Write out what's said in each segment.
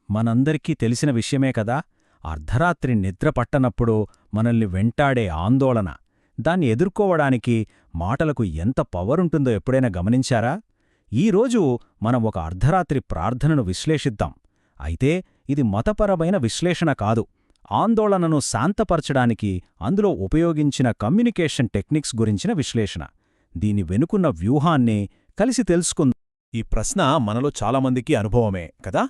మనందరికీ తెలిసిన విషయమే కదా, అర్ధరాత్రి నిద్ర పట్టనప్పుడు మనల్ని వెంటాడే ఆందోళన. దాన్ని ఎదుర్కోవడానికి మాటలకు ఎంత పవరుంటుందో ఎప్పుడైనా గమనించారా? ఈరోజు మనం ఒక అర్ధరాత్రి ప్రార్థనను విశ్లేషిద్దాం. అయితే ఇది మతపరమైన విశ్లేషణ కాదు, ఆందోళనను శాంతపరచడానికి అందులో ఉపయోగించిన కమ్యూనికేషన్ టెక్నిక్స్ గురించిన విశ్లేషణ. దీని వెనుకున్న వ్యూహాన్ని కలిసి తెలుసుకుందాం. ఈ ప్రశ్న మనలో చాలామందికి అనుభవమే కదా.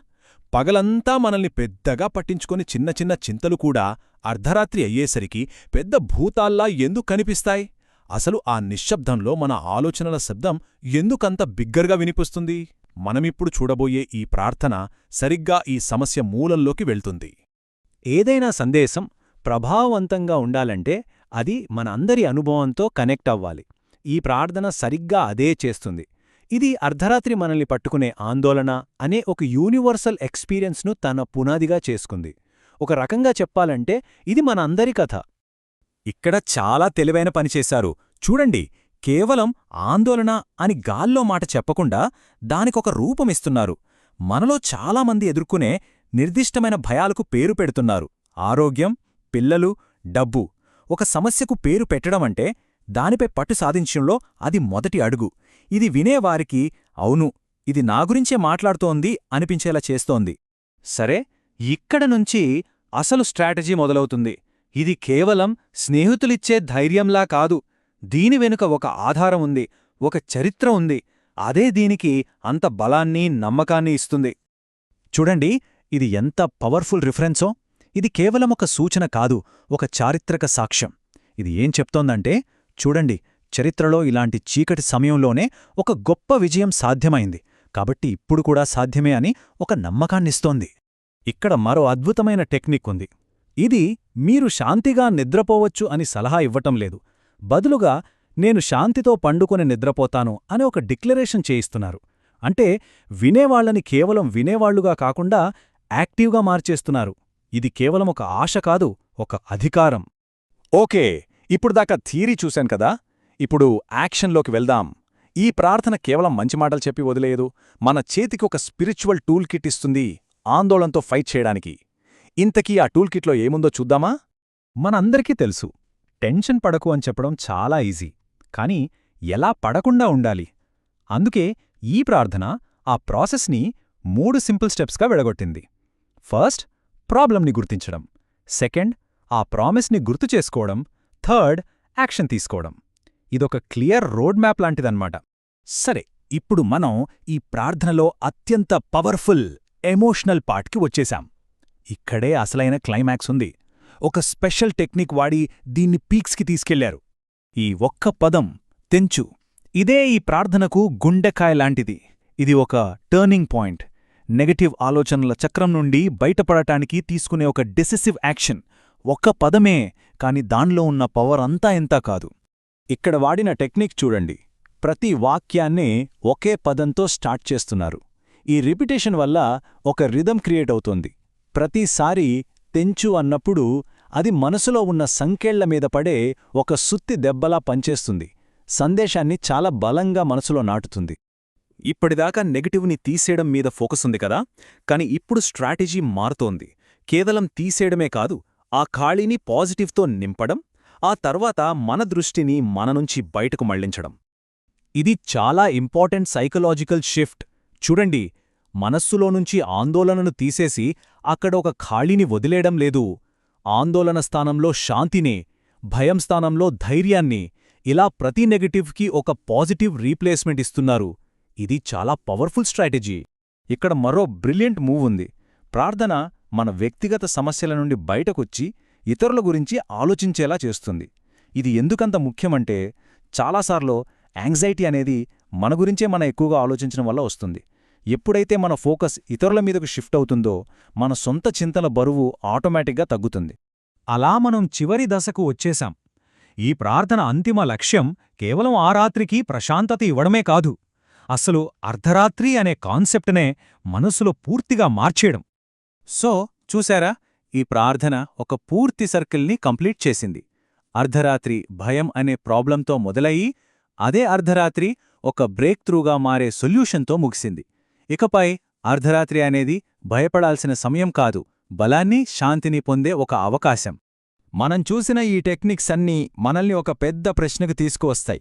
పగలంతా మనల్ని పెద్దగా పట్టించుకొని చిన్న చిన్న చింతలు కూడా అర్ధరాత్రి అయ్యేసరికి పెద్ద భూతాల్లా ఎందుకు కనిపిస్తాయి? అసలు ఆ నిశ్శబ్దంలో మన ఆలోచనల శబ్దం ఎందుకంత బిగ్గరగా వినిపిస్తుంది? మనమిప్పుడు చూడబోయే ఈ ప్రార్థన సరిగ్గా ఈ సమస్య మూలంలోకి వెళ్తుంది. ఏదైనా సందేశం ప్రభావవంతంగా ఉండాలంటే అది మన అందరి అనుభవంతో కనెక్ట్ అవ్వాలి. ఈ ప్రార్థన సరిగ్గా అదే చేస్తుంది. ఇది అర్ధరాత్రి మనల్ని పట్టుకునే ఆందోళన అనే ఒక యూనివర్సల్ ఎక్స్పీరియన్స్ను తన పునాదిగా చేసుకుంది. ఒక రకంగా చెప్పాలంటే ఇది మన అందరి కథ. ఇక్కడ చాలా తెలివైన పనిచేశారు. చూడండి, కేవలం ఆందోళన అని గాల్లో మాట చెప్పకుండా దానికొక రూపమిస్తున్నారు. మనలో చాలామంది ఎదుర్కొనే నిర్దిష్టమైన భయాలకు పేరు పెడుతున్నారు. ఆరోగ్యం, పిల్లలు, డబ్బు. ఒక సమస్యకు పేరు పెట్టడమంటే దానిపై పట్టు సాధించడంలో అది మొదటి అడుగు. ఇది వినేవారికి అవును, ఇది నా గురించే మాట్లాడుతోంది అనిపించేలా చేస్తోంది. సరే, ఇక్కడ నుంచి అసలు స్ట్రాటజీ మొదలవుతుంది. ఇది కేవలం స్నేహితులిచ్చే ధైర్యంలా కాదు. దీని వెనుక ఒక ఆధారం ఉంది, ఒక చరిత్ర ఉంది. అదే దీనికి అంత బలాన్ని, నమ్మకాన్ని ఇస్తుంది. చూడండి, ఇది ఎంత పవర్ఫుల్ రిఫరెన్సో. ఇది కేవలం ఒక సూచన కాదు, ఒక చారిత్రక సాక్ష్యం. ఇది ఏం చెప్తోందంటే, చూడండి, చరిత్రలో ఇలాంటి చీకటి సమయంలోనే ఒక గొప్ప విజయం సాధ్యమైంది, కాబట్టి ఇప్పుడు కూడా సాధ్యమే అని ఒక నమ్మకాన్నిస్తోంది. ఇక్కడ మరో అద్భుతమైన టెక్నిక్ ఉంది. ఇది మీరు శాంతిగా నిద్రపోవచ్చు అని సలహా ఇవ్వటం లేదు. బదులుగా నేను శాంతితో పండుకొని నిద్రపోతాను అని ఒక డిక్లరేషన్ చేయిస్తున్నారు. అంటే వినేవాళ్లని కేవలం వినేవాళ్లుగా కాకుండా యాక్టివ్గా మార్చేస్తున్నారు. ఇది కేవలం ఒక ఆశ కాదు, ఒక అధికారం. ఓకే, ఇప్పుడుదాకా థియరీ చూశాం కదా, ఇప్పుడు యాక్షన్లోకి వెళ్దాం. ఈ ప్రార్థన కేవలం మంచి మాటలు చెప్పి వదిలేయదు, మన చేతికి ఒక స్పిరిచువల్ టూల్ కిట్ ఇస్తుంది ఆందోళనతో ఫైట్ చేయడానికి. ఇంతకీ ఆ టూల్ కిట్లో ఏముందో చూద్దామా? మనందరికీ తెలుసు, టెన్షన్ పడకు అని చెప్పడం చాలా ఈజీ, కానీ ఎలా పడకుండా ఉండాలి? అందుకే ఈ ప్రార్థన ఆ ప్రాసెస్ని 3 సింపుల్ స్టెప్స్గా విడగొట్టింది. ఫస్ట్, ప్రాబ్లంని గుర్తించడం. సెకండ్, ఆ ప్రామిస్ని గుర్తు చేసుకోవడం. థర్డ్, యాక్షన్ తీసుకోవడం. ఇదొక క్లియర్ రోడ్ మ్యాప్ లాంటిదన్నమాట. సరే, ఇప్పుడు మనం ఈ ప్రార్థనలో అత్యంత పవర్ఫుల్ ఎమోషనల్ పార్ట్కి వచ్చేశాం. ఇక్కడే అసలైన క్లైమాక్స్ ఉంది. ఒక స్పెషల్ టెక్నిక్ వాడి దీన్ని పీక్స్కి తీసుకెళ్లారు. ఈ ఒక్క పదం, తెంచు, ఇదే ఈ ప్రార్థనకు గుండెకాయ లాంటిది. ఇది ఒక టర్నింగ్ పాయింట్. నెగటివ్ ఆలోచనల చక్రం నుండి బయటపడటానికి తీసుకునే ఒక డెసిసివ్ యాక్షన్. ఒక్క పదమే, కాని దానిలో ఉన్న పవర్ అంతా ఎంతా కాదు. ఇక్కడ వాడిన టెక్నిక్ చూడండి. ప్రతి వాక్యాన్నే ఒకే పదంతో స్టార్ట్ చేస్తున్నారు. ఈ రిపిటేషన్ వల్ల ఒక రిథమ్ క్రియేట్ అవుతోంది. ప్రతిసారి తెంచు అన్నప్పుడు అది మనసులో ఉన్న సంకెళ్ల మీద పడే ఒక సుత్తి దెబ్బలా పనిచేస్తుంది. సందేశాన్ని చాలా బలంగా మనసులో నాటుతుంది. ఇప్పటిదాకా నెగటివ్ని తీసేయడం మీద ఫోకస్ ఉంది కదా, కాని ఇప్పుడు స్ట్రాటజీ మారుతోంది. కేవలం తీసేయడమే కాదు, ఆ ఖాళీని పాజిటివ్తో నింపడం, ఆ తర్వాత మన దృష్టిని మన నుంచి బయటకు మళ్లించడం. ఇది చాలా ఇంపార్టెంట్ సైకలాజికల్ షిఫ్ట్. చూడండి, మనస్సులో నుంచి ఆందోళనను తీసేసి అక్కడ ఒక ఖాళీని వదిలేయడం లేదు. ఆందోళన స్థానంలో శాంతినే, భయం స్థానంలో ధైర్యాన్ని, ఇలా ప్రతి నెగటివ్కి ఒక పాజిటివ్ రీప్లేస్మెంట్ ఇస్తున్నారు. ఇది చాలా పవర్ఫుల్ స్ట్రాటజీ. ఇక్కడ మరో బ్రిలియంట్ మూవ్ ఉంది. ప్రార్థన మన వ్యక్తిగత సమస్యల నుండి బయటకొచ్చి ఇతరుల గురించి ఆలోచించేలా చేస్తుంది. ఇది ఎందుకంత ముఖ్యమంటే, చాలాసార్లు యాంగ్జైటీ అనేది మన గురించే మనం ఎక్కువగా ఆలోచించడం వల్ల వస్తుంది. ఎప్పుడైతే మన ఫోకస్ ఇతరుల మీదకు షిఫ్ట్ అవుతుందో మన సొంత చింతన బరువు ఆటోమేటిక్గా తగ్గుతుంది. అలా మనం చివరి దశకు వచ్చేశాం. ఈ ప్రార్థన అంతిమ లక్ష్యం కేవలం ఆ రాత్రికి ప్రశాంతత ఇవ్వడమే కాదు, అసలు అర్ధరాత్రి అనే కాన్సెప్ట్నే మనసులో పూర్తిగా మార్చేయడం. సో చూశారా, ఈ ప్రార్థన ఒక పూర్తి సర్కిల్ని కంప్లీట్ చేసింది. అర్ధరాత్రి భయం అనే ప్రాబ్లంతో మొదలయ్యి అదే అర్ధరాత్రి ఒక బ్రేక్ త్రూగా మారే సొల్యూషన్తో ముగిసింది. ఇకపై అర్ధరాత్రి అనేది భయపడాల్సిన సమయం కాదు, బలాన్ని, శాంతిని పొందే ఒక అవకాశం. మనం చూసిన ఈ టెక్నిక్స్ అన్నీ మనల్ని ఒక పెద్ద ప్రశ్నకు తీసుకువస్తాయి.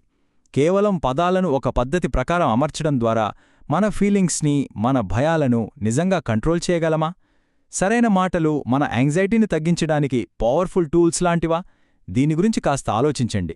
కేవలం పదాలను ఒక పద్ధతి ప్రకారం అమర్చడం ద్వారా మన ఫీలింగ్స్ని, మన భయాలను నిజంగా కంట్రోల్ చేయగలమా? సరైన మాటలు మన యాంగ్జైటీని తగ్గించడానికి పవర్ఫుల్ టూల్స్ లాంటివా? దీని గురించి కాస్త ఆలోచించండి.